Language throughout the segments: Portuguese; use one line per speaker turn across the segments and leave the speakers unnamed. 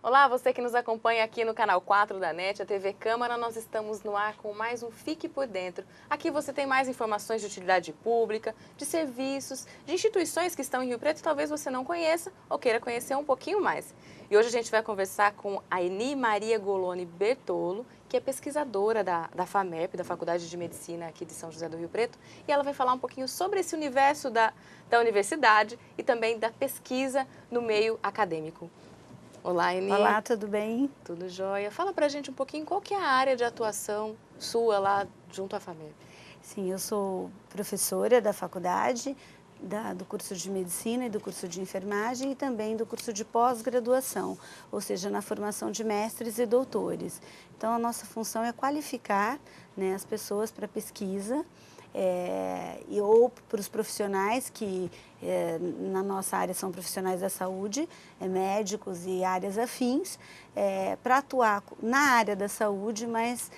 Olá, você que nos acompanha aqui no canal 4 da NET, a TV Câmara, nós estamos no ar com mais um Fique por Dentro. Aqui você tem mais informações de utilidade pública, de serviços, de instituições que estão em Rio Preto, talvez você não conheça ou queira conhecer um pouquinho mais. E hoje a gente vai conversar com a Eni Maria Goloni Bertolo, que é pesquisadora da FAMEP, da Faculdade de Medicina aqui de São José do Rio Preto, e ela vai falar um pouquinho sobre esse universo da universidade e também da pesquisa no meio acadêmico. Olá, Eni.
Olá, tudo bem?
Tudo jóia. Fala pra gente um pouquinho qual que é a área de atuação sua lá junto à FAMEP.
Sim, eu sou professora da faculdade, do curso de Medicina e do curso de Enfermagem e também do curso de pós-graduação, ou seja, na formação de mestres e doutores. Então, a nossa função é qualificar, né, as pessoas para pesquisa, ou para os profissionais que na nossa área são profissionais da saúde, médicos e áreas afins, para atuar na área da saúde, mas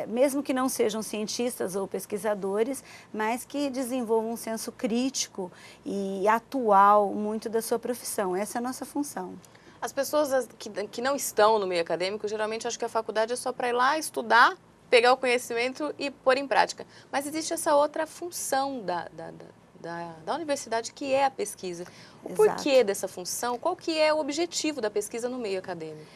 mesmo que não sejam cientistas ou pesquisadores, mas que desenvolvam um senso crítico e atual muito da sua profissão. Essa é a nossa função.
As pessoas que não estão no meio acadêmico, geralmente acham que a faculdade é só para ir lá estudar, pegar o conhecimento e pôr em prática. Mas existe essa outra função da universidade, que é a pesquisa. O porquê dessa função? Qual que é o objetivo da pesquisa no meio acadêmico?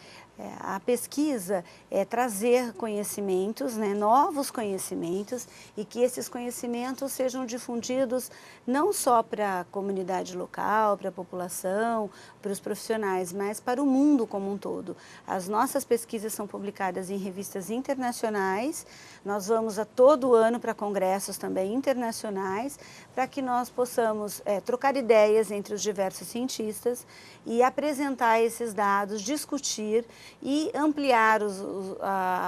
A pesquisa é trazer conhecimentos, né, novos conhecimentos, e que esses conhecimentos sejam difundidos não só para a comunidade local, para a população, para os profissionais, mas para o mundo como um todo. As nossas pesquisas são publicadas em revistas internacionais, nós vamos a todo ano para congressos também internacionais, para que nós possamos trocar ideias entre os diversos cientistas e apresentar esses dados, discutir e ampliar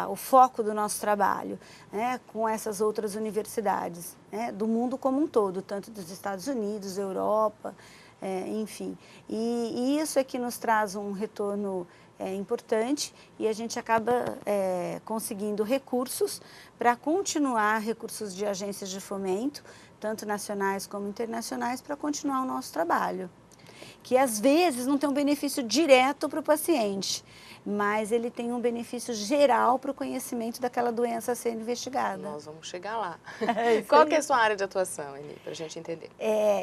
o foco do nosso trabalho, né, com essas outras universidades, né, do mundo como um todo, tanto dos Estados Unidos, Europa, enfim. E isso é que nos traz um retorno importante, e a gente acaba conseguindo recursos para continuar, recursos de agências de fomento, tanto nacionais como internacionais, para continuar o nosso trabalho, que às vezes não tem um benefício direto para o paciente, mas ele tem um benefício geral para o conhecimento daquela doença a ser investigada.
Nós vamos chegar lá. Qual que é a sua área de atuação, Eni, para a gente entender?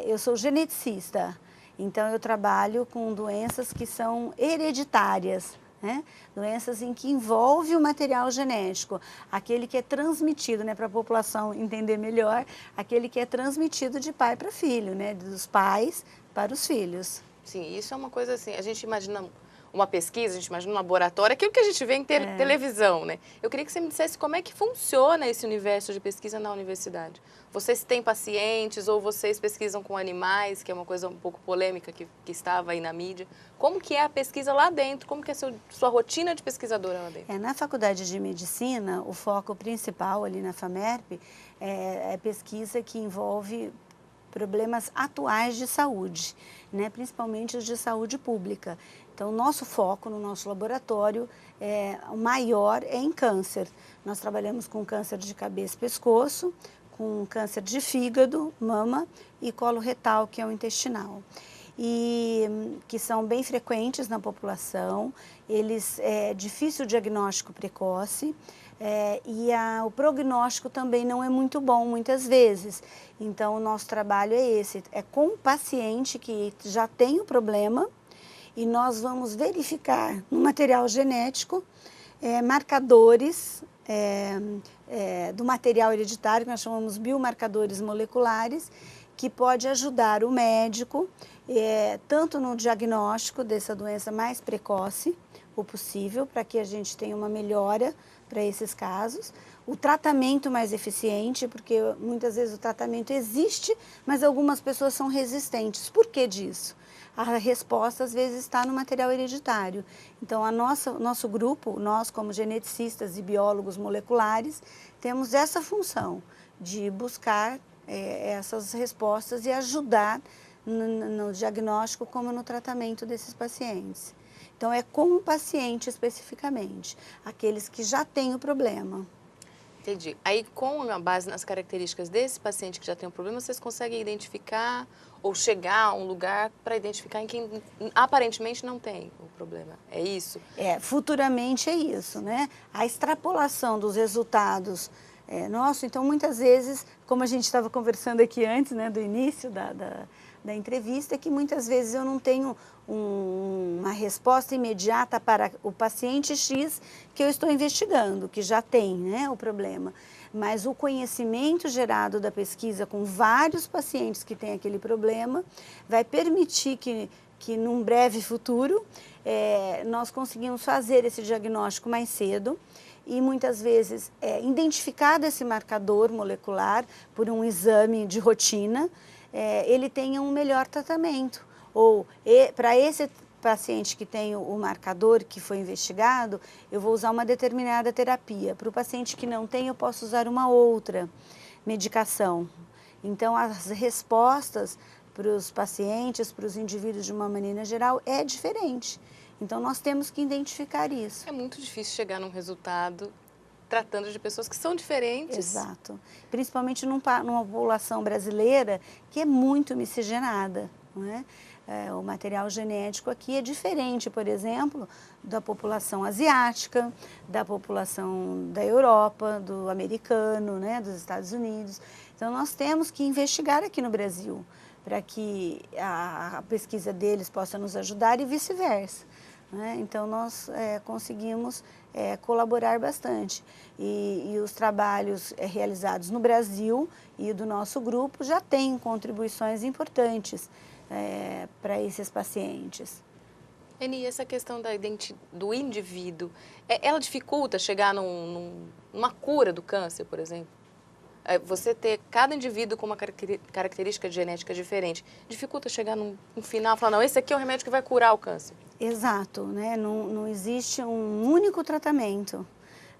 Eu sou geneticista, então eu trabalho com doenças que são hereditárias, né? Doenças em que envolve o material genético, aquele que é transmitido, né, para a população entender melhor, aquele que é transmitido de pai para filho, né, dos pais para os filhos.
Sim, isso é uma coisa assim, a gente imagina uma pesquisa, a gente imagina um laboratório, aquilo que a gente vê em televisão, né? Eu queria que você me dissesse como é que funciona esse universo de pesquisa na universidade. Vocês têm pacientes ou vocês pesquisam com animais, que é uma coisa um pouco polêmica que estava aí na mídia. Como que é a pesquisa lá dentro? Como que é a sua rotina de pesquisadora lá dentro?
Na Faculdade de Medicina, o foco principal ali na FAMERP é pesquisa que envolve problemas atuais de saúde, né, principalmente os de saúde pública. Então, o nosso foco no nosso laboratório, o maior é em câncer. Nós trabalhamos com câncer de cabeça e pescoço, com câncer de fígado, mama e colo retal, que é o intestinal. E que são bem frequentes na população, é difícil o diagnóstico precoce, o prognóstico também não é muito bom muitas vezes. Então, o nosso trabalho é esse, é com o paciente que já tem o problema, e nós vamos verificar no material genético marcadores do material hereditário, que nós chamamos biomarcadores moleculares, que pode ajudar o médico, tanto no diagnóstico dessa doença mais precoce, o possível, para que a gente tenha uma melhora para esses casos, o tratamento mais eficiente, porque muitas vezes o tratamento existe, mas algumas pessoas são resistentes. Por que disso? A resposta às vezes está no material hereditário. Então, nosso grupo, nós como geneticistas e biólogos moleculares, temos essa função de buscar essas respostas e ajudar no diagnóstico como no tratamento desses pacientes. Então, é com o paciente especificamente, aqueles que já têm o problema.
Entendi. Aí, com a base nas características desse paciente que já tem um problema, vocês conseguem identificar ou chegar a um lugar para identificar em quem aparentemente não tem o problema. É isso?
Futuramente é isso, né? A extrapolação dos resultados nosso, então muitas vezes, como a gente estava conversando aqui antes, né, do início da entrevista, é que muitas vezes eu não tenho uma resposta imediata para o paciente X que eu estou investigando, que já tem, né, o problema. Mas o conhecimento gerado da pesquisa com vários pacientes que têm aquele problema vai permitir que num breve futuro nós conseguimos fazer esse diagnóstico mais cedo e muitas vezes identificado esse marcador molecular por um exame de rotina, ele tenha um melhor tratamento. Ou para esse paciente que tem o marcador que foi investigado, eu vou usar uma determinada terapia. Para o paciente que não tem, eu posso usar uma outra medicação. Então, as respostas para os pacientes, para os indivíduos de uma maneira geral, é diferente. Então, nós temos que identificar isso.
É muito difícil chegar num resultado tratando de pessoas que são diferentes.
Exato. Principalmente numa população brasileira que é muito miscigenada, não é? O material genético aqui é diferente, por exemplo, da população asiática, da população da Europa, do americano, né, dos Estados Unidos. Então, nós temos que investigar aqui no Brasil para que a pesquisa deles possa nos ajudar e vice-versa. Né? Então, nós conseguimos colaborar bastante. E os trabalhos realizados no Brasil e do nosso grupo já têm contribuições importantes para esses pacientes.
Eni, essa questão do indivíduo, ela dificulta chegar numa cura do câncer, por exemplo? Você ter cada indivíduo com uma característica genética diferente, dificulta chegar num final e falar, não, esse aqui é o remédio que vai curar o câncer?
Exato, né? Não existe um único tratamento.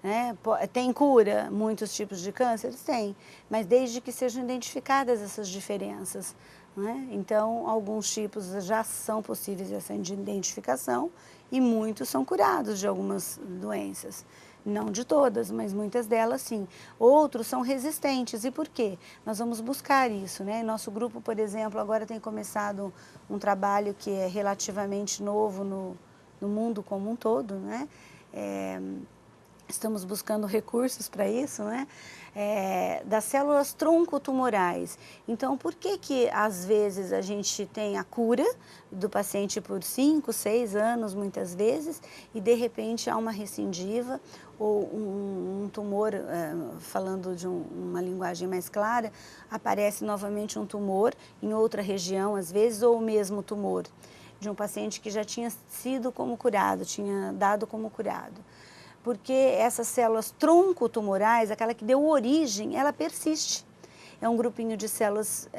Né? Tem cura, muitos tipos de cânceres? Tem, mas desde que sejam identificadas essas diferenças. Né? Então, alguns tipos já são possíveis essa identificação e muitos são curados de algumas doenças. Não de todas, mas muitas delas sim. Outros são resistentes. E por quê? Nós vamos buscar isso, né? Nosso grupo, por exemplo, agora tem começado um trabalho que é relativamente novo no mundo como um todo, né? Estamos buscando recursos para isso, né? Das células tronco-tumorais. Então, por que às vezes a gente tem a cura do paciente por 5, 6 anos, muitas vezes, e de repente há uma recidiva ou um tumor, falando de uma linguagem mais clara, aparece novamente um tumor em outra região, às vezes, ou o mesmo tumor de um paciente que já tinha sido como curado, tinha dado como curado. Porque essas células tronco-tumorais, aquela que deu origem, ela persiste. É um grupinho de células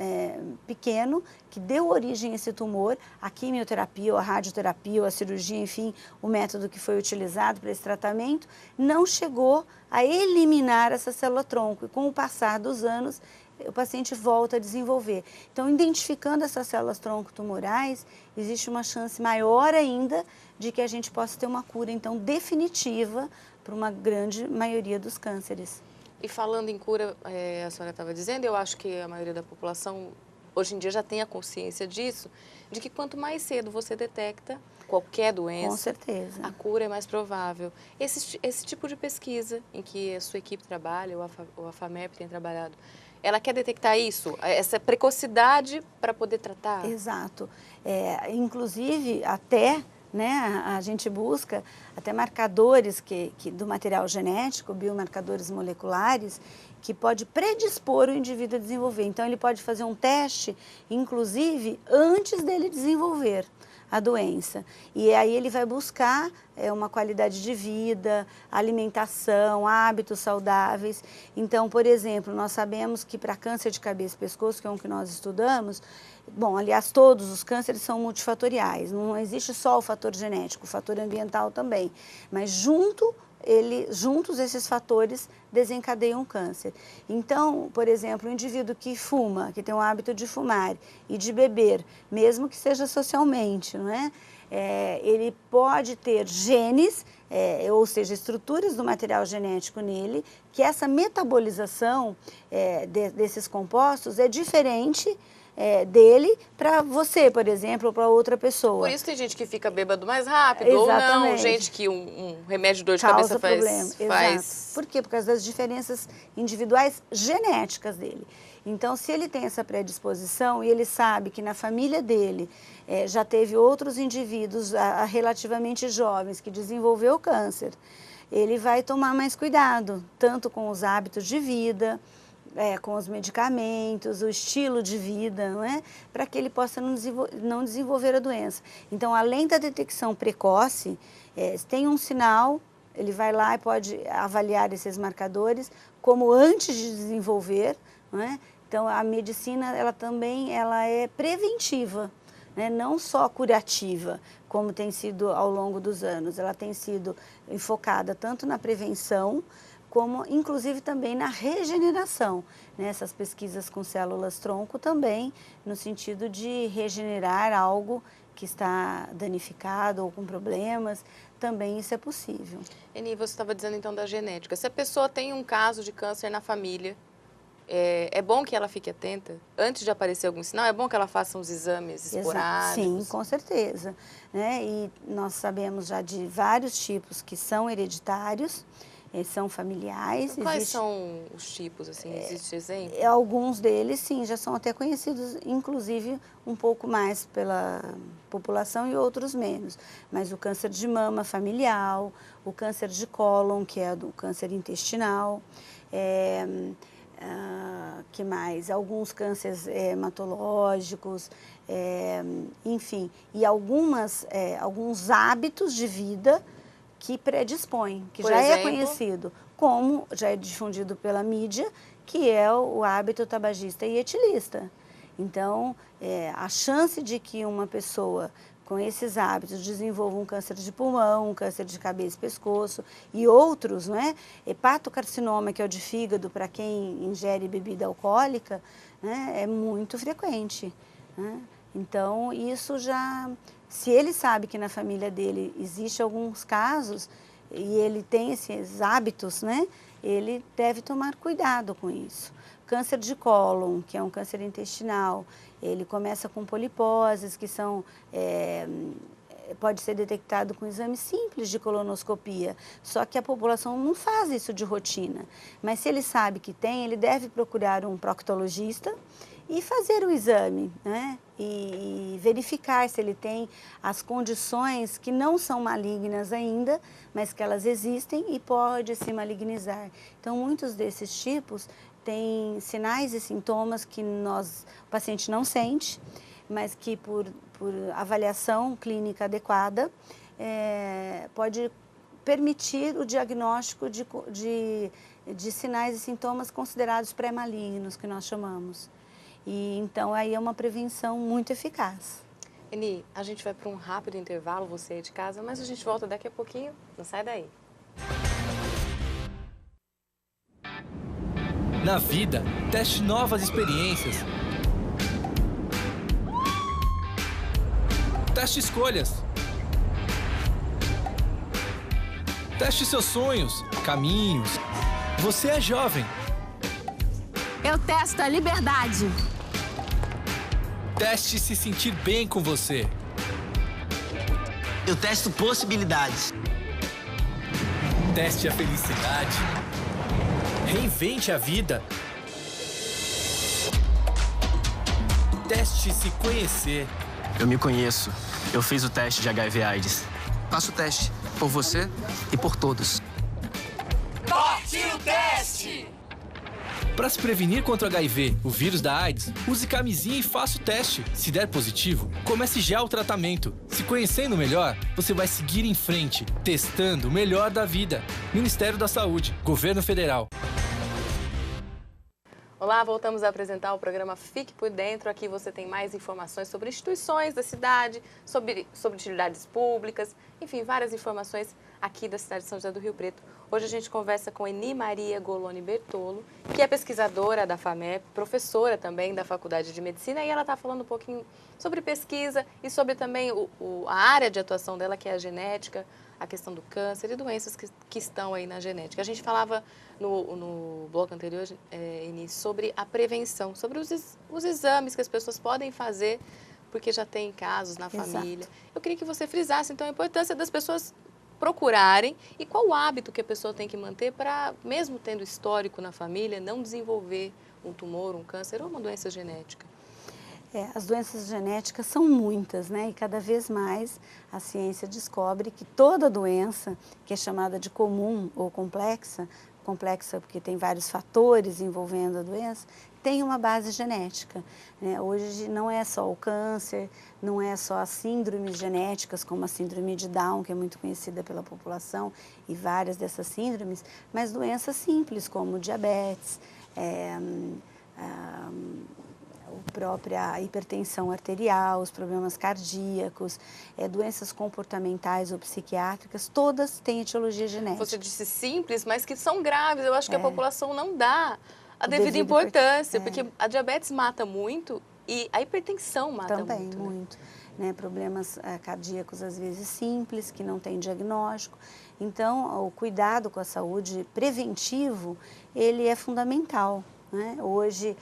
pequeno que deu origem a esse tumor. A quimioterapia, ou a radioterapia, ou a cirurgia, enfim, o método que foi utilizado para esse tratamento, não chegou a eliminar essa célula-tronco. E com o passar dos anos, o paciente volta a desenvolver. Então, identificando essas células tronco-tumorais, existe uma chance maior ainda de que a gente possa ter uma cura, então, definitiva para uma grande maioria dos cânceres.
E falando em cura, a senhora estava dizendo, eu acho que a maioria da população hoje em dia já tem a consciência disso, de que quanto mais cedo você detecta qualquer doença,
com certeza,
a cura é mais provável. Esse tipo de pesquisa em que a sua equipe trabalha, ou a FAMERP tem trabalhado, ela quer detectar isso, essa precocidade para poder tratar?
Exato. Inclusive, até, né, a gente busca até marcadores do material genético, biomarcadores moleculares, que pode predispor o indivíduo a desenvolver. Então, ele pode fazer um teste, inclusive, antes dele desenvolver a doença. E aí ele vai buscar uma qualidade de vida, alimentação, hábitos saudáveis. Então, por exemplo, nós sabemos que para câncer de cabeça e pescoço, que é um que nós estudamos, bom, aliás, todos os cânceres são multifatoriais, não existe só o fator genético, o fator ambiental também, mas junto juntos esses fatores desencadeiam o câncer. Então, por exemplo, o indivíduo que fuma, que tem o hábito de fumar e de beber, mesmo que seja socialmente, não é? Ele pode ter genes, ou seja, estruturas do material genético nele, que essa metabolização desses compostos é diferente dele para você, por exemplo, ou para outra pessoa.
Por isso tem gente que fica bêbado mais rápido,
Exatamente.
ou não, gente que um remédio de dor de
Causa
cabeça faz...
problema. Exato. Por quê? Por causa das diferenças individuais genéticas dele. Então, se ele tem essa predisposição e ele sabe que na família dele já teve outros indivíduos relativamente jovens que desenvolveu câncer, ele vai tomar mais cuidado, tanto com os hábitos de vida, com os medicamentos, o estilo de vida, não é? Para que ele possa não desenvolver a doença. Então, além da detecção precoce, se tem um sinal, ele vai lá e pode avaliar esses marcadores como antes de desenvolver, não é? Então, a medicina, ela também é preventiva, né? Não só curativa, como tem sido ao longo dos anos. Ela tem sido enfocada tanto na prevenção, como inclusive também na regeneração. Essas pesquisas com células-tronco também, no sentido de regenerar algo que está danificado ou com problemas, também isso é possível.
Eni, você estava dizendo então da genética. Se a pessoa tem um caso de câncer na família, é bom que ela fique atenta? Antes de aparecer algum sinal, é bom que ela faça uns exames esporádicos?
Sim, com certeza. E nós sabemos já de vários tipos que são hereditários, são familiares.
Quais são os tipos, assim, existe exemplo?
Alguns deles, sim, já são até conhecidos, inclusive um pouco mais pela população e outros menos. Mas o câncer de mama familiar, o câncer de cólon, que é do câncer intestinal, que mais? Alguns cânceres hematológicos, enfim, e alguns hábitos de vida que predispõem, que já é conhecido, como já é difundido pela mídia, que é o hábito tabagista e etilista. Então, a chance de que uma pessoa com esses hábitos desenvolva um câncer de pulmão, um câncer de cabeça e pescoço e outros, não é? Hepatocarcinoma, que é o de fígado, para quem ingere bebida alcoólica, né, é muito frequente, né? Então, isso já... Se ele sabe que na família dele existe alguns casos e ele tem esses hábitos, né, ele deve tomar cuidado com isso. Câncer de cólon, que é um câncer intestinal, ele começa com poliposes, que são... pode ser detectado com exame simples de colonoscopia, só que a população não faz isso de rotina. Mas se ele sabe que tem, ele deve procurar um proctologista e fazer o exame, né? E verificar se ele tem as condições que não são malignas ainda, mas que elas existem e pode se malignizar. Então, muitos desses tipos têm sinais e sintomas que o paciente não sente, mas que por avaliação clínica adequada pode permitir o diagnóstico de sinais e sintomas considerados pré-malignos, que nós chamamos. E então aí é uma prevenção muito eficaz.
Eni, a gente vai para um rápido intervalo, você é de casa, mas a gente volta daqui a pouquinho, não sai daí.
Na vida, teste novas experiências. Teste escolhas. Teste seus sonhos, caminhos. Você é jovem.
Eu testo a liberdade.
Teste se sentir bem com você.
Eu testo possibilidades.
Teste a felicidade. Reinvente a vida. Teste se conhecer.
Eu me conheço. Eu fiz o teste de HIV/AIDS.
Faça o teste. Por você e por todos.
Partiu o teste! Para se prevenir contra o HIV, o vírus da AIDS, use camisinha e faça o teste. Se der positivo, comece já o tratamento. Se conhecendo melhor, você vai seguir em frente, testando o melhor da vida. Ministério da Saúde, Governo Federal.
Olá, voltamos a apresentar o programa Fique por Dentro. Aqui você tem mais informações sobre instituições da cidade, sobre utilidades públicas, enfim, várias informações aqui da cidade de São José do Rio Preto. Hoje a gente conversa com Eni Maria Goloni Bertolo, que é pesquisadora da FAMERP, professora também da Faculdade de Medicina, e ela está falando um pouquinho sobre pesquisa e sobre também a área de atuação dela, que é a genética, a questão do câncer e doenças que estão aí na genética. A gente falava no bloco anterior, Eni, sobre a prevenção, sobre os exames que as pessoas podem fazer, porque já tem casos na família. Eu queria que você frisasse, então, a importância das pessoas procurarem e qual o hábito que a pessoa tem que manter para, mesmo tendo histórico na família, não desenvolver um tumor, um câncer ou uma doença genética.
As doenças genéticas são muitas, né? E cada vez mais a ciência descobre que toda doença, que é chamada de comum ou complexa porque tem vários fatores envolvendo a doença, tem uma base genética, né? Hoje não é só o câncer, não é só as síndromes genéticas, como a síndrome de Down, que é muito conhecida pela população, e várias dessas síndromes, mas doenças simples, como diabetes, a própria hipertensão arterial, os problemas cardíacos, doenças comportamentais ou psiquiátricas, todas têm etiologia genética.
Você disse simples, mas que são graves. Eu acho que a população não dá a devida importância, porque a diabetes mata muito e a hipertensão mata
também
muito.
Também, muito. Né? Problemas cardíacos, às vezes, simples, que não tem diagnóstico. Então, o cuidado com a saúde preventivo, ele é fundamental, né? Hoje,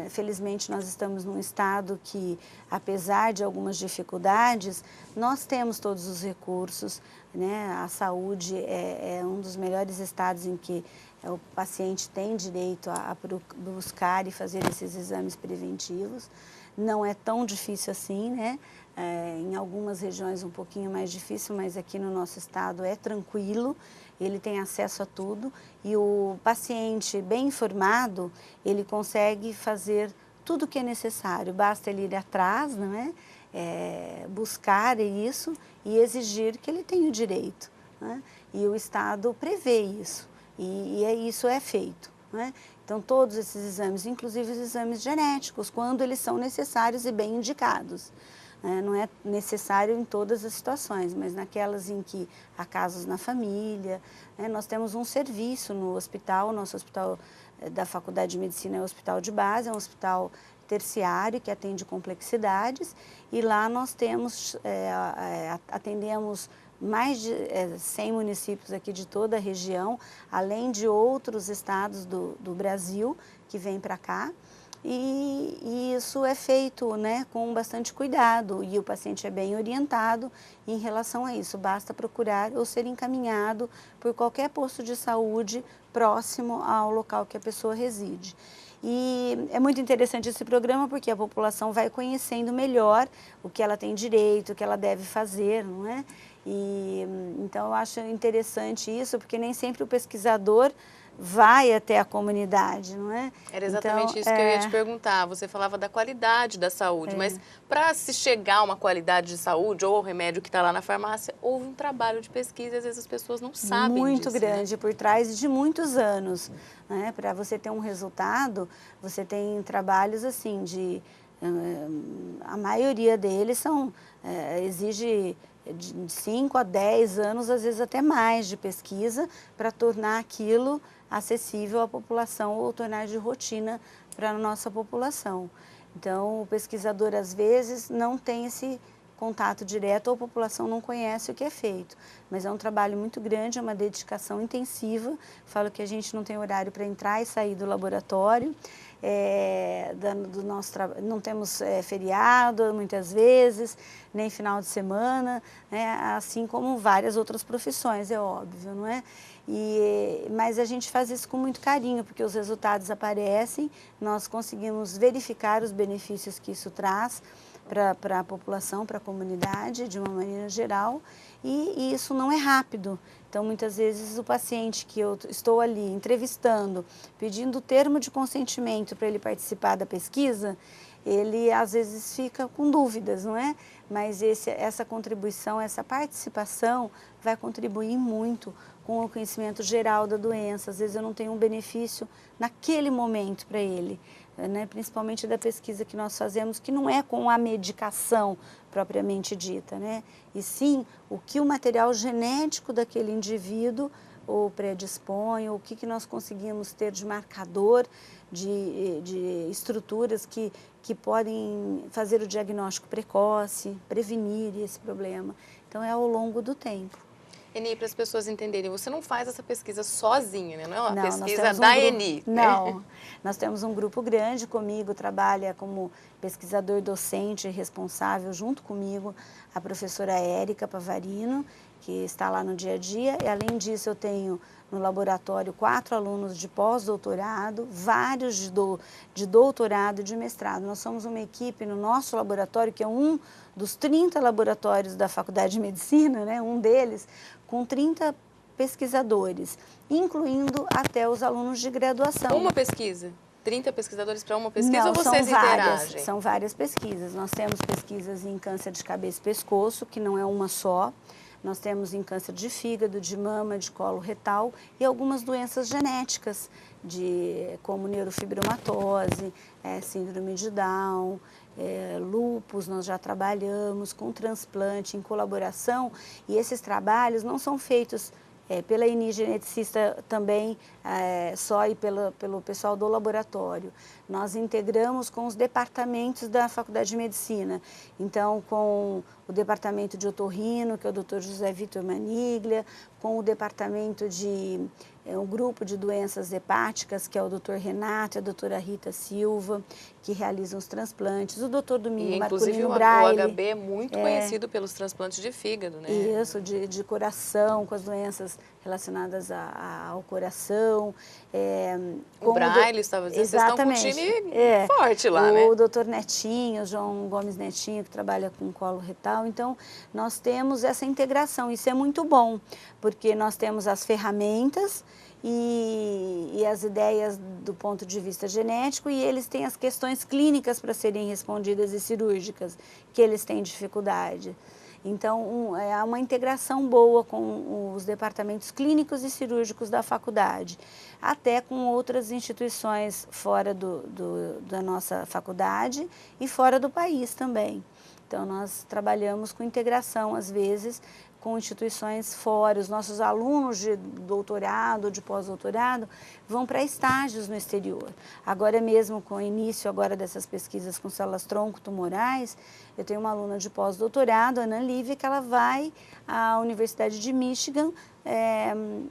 felizmente, nós estamos num estado que, apesar de algumas dificuldades, nós temos todos os recursos, né? A saúde é um dos melhores estados em que o paciente tem direito a buscar e fazer esses exames preventivos. Não é tão difícil assim, né? Em algumas regiões um pouquinho mais difícil, mas aqui no nosso estado é tranquilo. Ele tem acesso a tudo e o paciente bem informado, ele consegue fazer tudo o que é necessário. Basta ele ir atrás, não é? Buscar isso e exigir que ele tenha o direito, né? E o Estado prevê isso e isso é feito, né? Então, todos esses exames, inclusive os exames genéticos, quando eles são necessários e bem indicados. Não é necessário em todas as situações, mas naquelas em que há casos na família, né? Nós temos um serviço no hospital, nosso hospital da Faculdade de Medicina é o hospital de base, é um hospital terciário que atende complexidades e lá nós temos, atendemos mais de 100 municípios aqui de toda a região, além de outros estados do Brasil que vêm para cá. E isso é feito, né, com bastante cuidado e o paciente é bem orientado em relação a isso. Basta procurar ou ser encaminhado por qualquer posto de saúde próximo ao local que a pessoa reside. E é muito interessante esse programa porque a população vai conhecendo melhor o que ela tem direito, o que ela deve fazer, não é? Então eu acho interessante isso porque nem sempre o pesquisador vai até a comunidade, não é?
Era exatamente isso que eu ia te perguntar. Você falava da qualidade da saúde, mas para se chegar a uma qualidade de saúde ou ao remédio que está lá na farmácia, houve um trabalho de pesquisa e às vezes as pessoas não sabem
muito
disso,
grande,
né?
Por trás de muitos anos, né? Para você ter um resultado, você tem trabalhos assim a maioria deles exige de 5 a 10 anos, às vezes até mais de pesquisa para tornar aquilo acessível à população ou tornar de rotina para a nossa população. Então, o pesquisador, às vezes, não tem esse contato direto ou a população não conhece o que é feito. Mas é um trabalho muito grande, é uma dedicação intensiva. Falo que a gente não tem horário para entrar e sair do laboratório. Não temos feriado, muitas vezes, nem final de semana, né? Assim como várias outras profissões, é óbvio, não é? Mas a gente faz isso com muito carinho, porque os resultados aparecem, nós conseguimos verificar os benefícios que isso traz para a população, para a comunidade, de uma maneira geral, e isso não é rápido. Então, muitas vezes, o paciente que eu estou ali entrevistando, pedindo o termo de consentimento para ele participar da pesquisa, ele às vezes fica com dúvidas, não é? Mas essa contribuição, essa participação vai contribuir muito com o conhecimento geral da doença. Às vezes eu não tenho um benefício naquele momento para ele, né? Principalmente da pesquisa que nós fazemos, que não é com a medicação propriamente dita, né? E sim o que o material genético daquele indivíduo ou predispõe, o que nós conseguimos ter de marcador, de estruturas que podem fazer o diagnóstico precoce, prevenir esse problema. Então, é ao longo do tempo.
Eni, para as pessoas entenderem, você não faz essa pesquisa sozinha, né? Não é uma
Não,
pesquisa da Eni.
Não, nós temos um grupo grande comigo, trabalha como pesquisador docente responsável junto comigo, a professora Érica Pavarino, que está lá no dia a dia, e além disso eu tenho no laboratório 4 alunos de pós-doutorado, vários de doutorado e de mestrado. Nós somos uma equipe no nosso laboratório, que é um dos 30 laboratórios da Faculdade de Medicina, né, um deles, com 30 pesquisadores, incluindo até os alunos de graduação.
Uma pesquisa? 30 pesquisadores para uma pesquisa
Não,
ou vocês interagem?
São várias pesquisas. Nós temos pesquisas em câncer de cabeça e pescoço, que não é uma só. Nós temos em câncer de fígado, de mama, de colo retal e algumas doenças genéticas, como neurofibromatose, síndrome de Down, lúpus, nós já trabalhamos com transplante em colaboração, e esses trabalhos não são feitos pela Eni geneticista também, só e pelo pessoal do laboratório. Nós integramos com os departamentos da Faculdade de Medicina. Então, com o departamento de otorrino, que é o Dr. José Vitor Maniglia, com o departamento um grupo de doenças hepáticas, que é o Dr. Renato e a doutora Rita Silva, que realizam os transplantes. O Dr. Domingo Marcolino Braille.
Inclusive o HB é muito conhecido pelos transplantes de fígado, né?
Isso, de coração, com as doenças relacionadas ao coração.
O Braille, estava dizendo, vocês estão com um time forte lá, né?
O doutor Netinho, João Gomes Netinho, que trabalha com colo retal. Então, nós temos essa integração. Isso é muito bom, porque nós temos as ferramentas e as ideias do ponto de vista genético, e eles têm as questões clínicas para serem respondidas e cirúrgicas, que eles têm dificuldade. Então, é uma integração boa com os departamentos clínicos e cirúrgicos da faculdade, até com outras instituições fora da nossa faculdade e fora do país também. Então, nós trabalhamos com integração, às vezes, com instituições fora. Os nossos alunos de doutorado, de pós-doutorado, vão para estágios no exterior. Agora mesmo, com o início agora dessas pesquisas com células-tronco tumorais, eu tenho uma aluna de pós-doutorado, Ana Lívia, que ela vai à Universidade de Michigan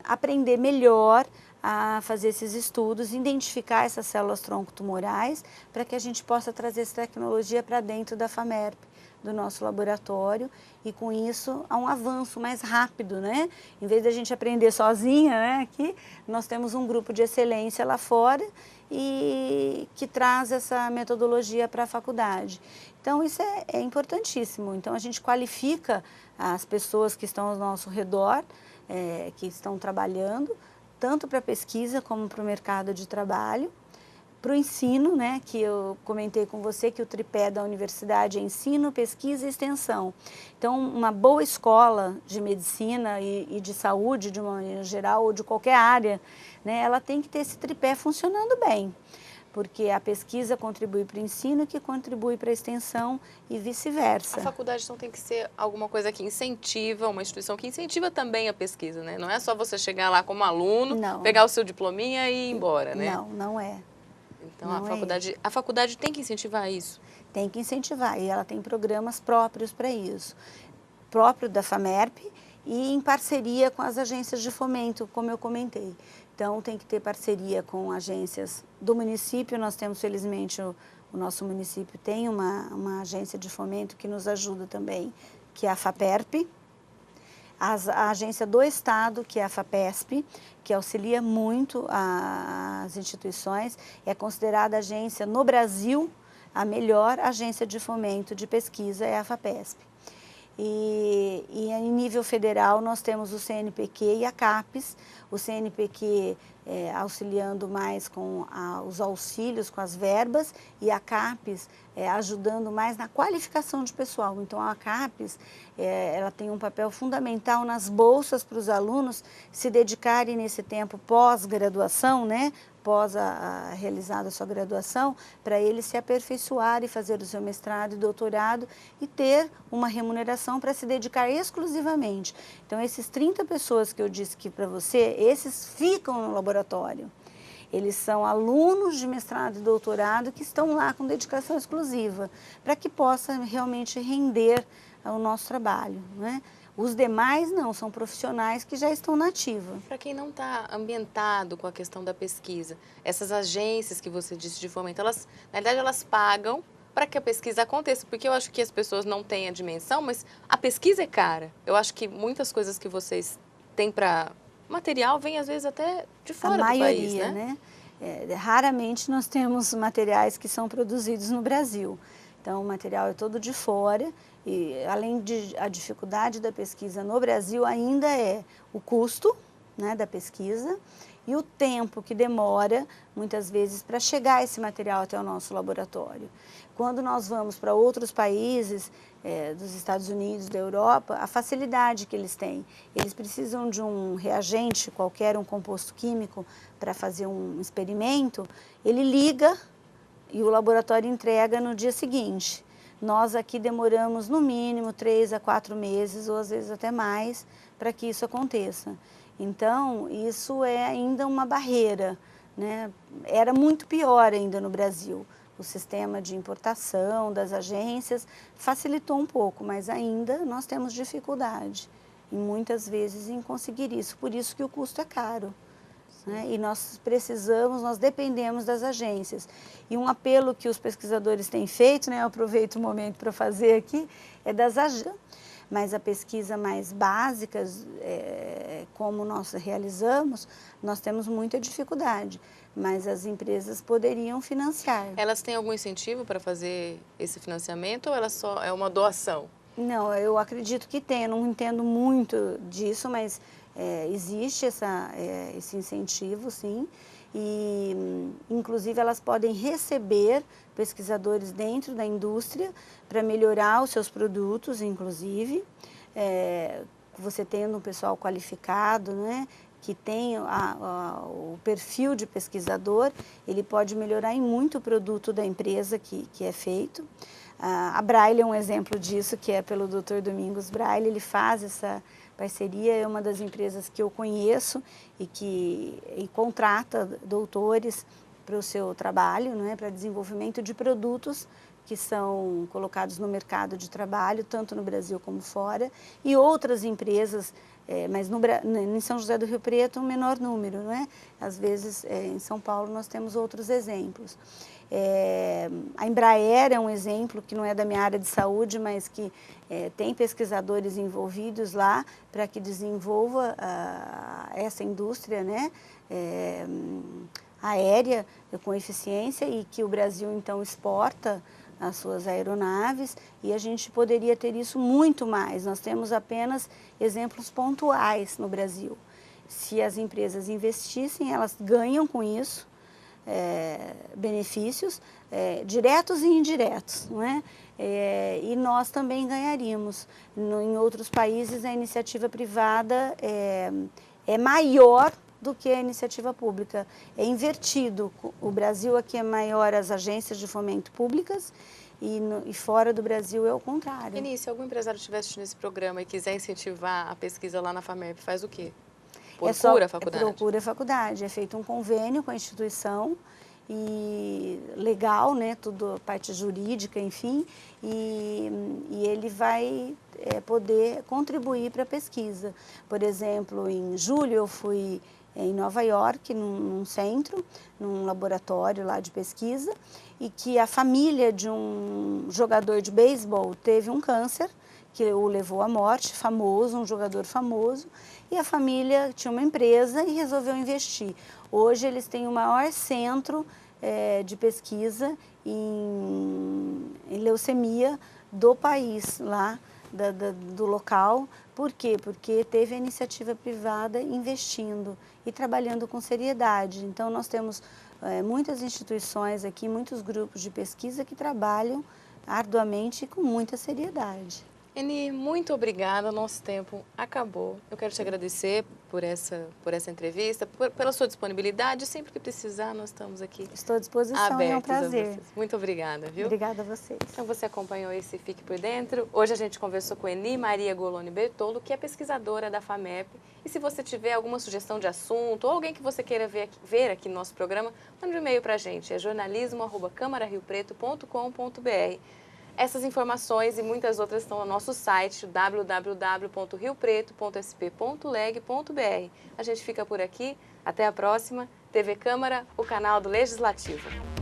aprender melhor a fazer esses estudos, identificar essas células-tronco tumorais, para que a gente possa trazer essa tecnologia para dentro da FAMERP, do nosso laboratório, e com isso há um avanço mais rápido, né? Em vez da gente aprender sozinha, né, aqui, nós temos um grupo de excelência lá fora e que traz essa metodologia para a faculdade. Então, isso é importantíssimo. Então, a gente qualifica as pessoas que estão ao nosso redor, que estão trabalhando, tanto para a pesquisa como para o mercado de trabalho, para o ensino, né, que eu comentei com você que o tripé da universidade é ensino, pesquisa e extensão. Então, uma boa escola de medicina e de saúde, de uma maneira geral, ou de qualquer área, né, ela tem que ter esse tripé funcionando bem, porque a pesquisa contribui para o ensino, que contribui para a extensão e vice-versa.
A faculdade, então, tem que ser alguma coisa que incentiva, uma instituição que incentiva também a pesquisa, né? Não é só você chegar lá como aluno, pegar o seu diplominha e ir embora, né?
Não, não é.
Então, a faculdade tem que incentivar isso?
Tem que incentivar, e ela tem programas próprios para isso. Próprio da FAMERP e em parceria com as agências de fomento, como eu comentei. Então, tem que ter parceria com agências do município. Nós temos, felizmente, o nosso município tem uma agência de fomento que nos ajuda também, que é a FAPERP. A agência do Estado, que é a FAPESP, que auxilia muito as instituições, é considerada a agência no Brasil, a melhor agência de fomento de pesquisa é a FAPESP. E em nível federal nós temos o CNPq e a CAPES, o CNPq auxiliando mais com os auxílios, com as verbas, e a CAPES ajudando mais na qualificação de pessoal. Então a CAPES ela tem um papel fundamental nas bolsas para os alunos se dedicarem nesse tempo pós-graduação, né? Após realizada a sua graduação, para ele se aperfeiçoar e fazer o seu mestrado e doutorado e ter uma remuneração para se dedicar exclusivamente. Então, esses 30 pessoas que eu disse aqui para você, esses ficam no laboratório. Eles são alunos de mestrado e doutorado que estão lá com dedicação exclusiva, para que possa realmente render o nosso trabalho, né? Os demais não, são profissionais que já estão na ativa.
Para quem não está ambientado com a questão da pesquisa, essas agências que você disse de fomento, elas, na verdade, elas pagam para que a pesquisa aconteça, porque eu acho que as pessoas não têm a dimensão, mas a pesquisa é cara. Eu acho que muitas coisas que vocês têm para material vem às vezes até de fora do país, né?
Raramente nós temos materiais que são produzidos no Brasil. Então, o material é todo de fora. E, além de a dificuldade da pesquisa no Brasil, ainda é o custo, né, da pesquisa e o tempo que demora, muitas vezes, para chegar esse material até o nosso laboratório. Quando nós vamos para outros países, dos Estados Unidos, da Europa, a facilidade que eles têm. Eles precisam de um reagente qualquer, um composto químico, para fazer um experimento, ele liga e o laboratório entrega no dia seguinte. Nós aqui demoramos no mínimo 3 a 4 meses, ou às vezes até mais, para que isso aconteça. Então, isso é ainda uma barreira, né? Era muito pior ainda no Brasil. O sistema de importação das agências facilitou um pouco, mas ainda nós temos dificuldade, e muitas vezes, em conseguir isso. Por isso que o custo é caro. Né? E nós dependemos das agências. E um apelo que os pesquisadores têm feito, né, eu aproveito o momento para fazer aqui, é das agências. Mas a pesquisa mais básica, como nós realizamos, nós temos muita dificuldade. Mas as empresas poderiam financiar.
Elas têm algum incentivo para fazer esse financiamento ou ela só é uma doação?
Não, eu acredito que tem. Eu não entendo muito disso, mas existe esse incentivo, sim. E, inclusive, elas podem receber pesquisadores dentro da indústria para melhorar os seus produtos, inclusive. Você tendo um pessoal qualificado, né, que tem o perfil de pesquisador, ele pode melhorar em muito o produto da empresa que é feito. A Braille é um exemplo disso, que é pelo Dr. Domingos Braille. Ele faz essa parceria, é uma das empresas que eu conheço e contrata doutores para o seu trabalho, né, para desenvolvimento de produtos que são colocados no mercado de trabalho, tanto no Brasil como fora, e outras empresas, mas em São José do Rio Preto um menor número, né? Às vezes em São Paulo nós temos outros exemplos. A Embraer é um exemplo que não é da minha área de saúde, mas que tem pesquisadores envolvidos lá para que desenvolva essa indústria, né, aérea com eficiência, e que o Brasil então exporta as suas aeronaves, e a gente poderia ter isso muito mais. Nós temos apenas exemplos pontuais no Brasil. Se as empresas investissem, elas ganham com isso benefícios diretos e indiretos, não é? E nós também ganharíamos. Em outros países, a iniciativa privada é maior do que a iniciativa pública. É invertido. O Brasil aqui é maior as agências de fomento públicas e fora do Brasil é o contrário.
Eni, se algum empresário estiver assistindo esse programa e quiser incentivar a pesquisa lá na FAMERP, faz o quê? Procura a faculdade?
Procura a faculdade. É feito um convênio com a instituição e legal, né, tudo, a parte jurídica, enfim, e ele vai poder contribuir para a pesquisa. Por exemplo, em julho eu fui em Nova York, num centro, num laboratório lá de pesquisa, e que a família de um jogador de beisebol teve um câncer que o levou à morte, famoso, um jogador famoso, e a família tinha uma empresa e resolveu investir. Hoje eles têm o maior centro de pesquisa em leucemia do país, lá do local. Por quê? Porque teve a iniciativa privada investindo e trabalhando com seriedade. Então, nós temos muitas instituições aqui, muitos grupos de pesquisa que trabalham arduamente e com muita seriedade.
Eni, muito obrigada, nosso tempo acabou. Eu quero te agradecer por essa entrevista, pela sua disponibilidade. Sempre que precisar, nós estamos aqui.
Estou à disposição, é um prazer.
Muito obrigada, viu?
Obrigada a vocês.
Então, você acompanhou esse Fique por Dentro. Hoje a gente conversou com Eni Maria Goloni Bertolo, que é pesquisadora da FAMERP. E se você tiver alguma sugestão de assunto ou alguém que você queira ver aqui no nosso programa, mande um e-mail para a gente. É jornalismo@camarariopreto.com.br. Essas informações e muitas outras estão no nosso site, www.riopreto.sp.leg.br. A gente fica por aqui. Até a próxima. TV Câmara, o canal do Legislativo.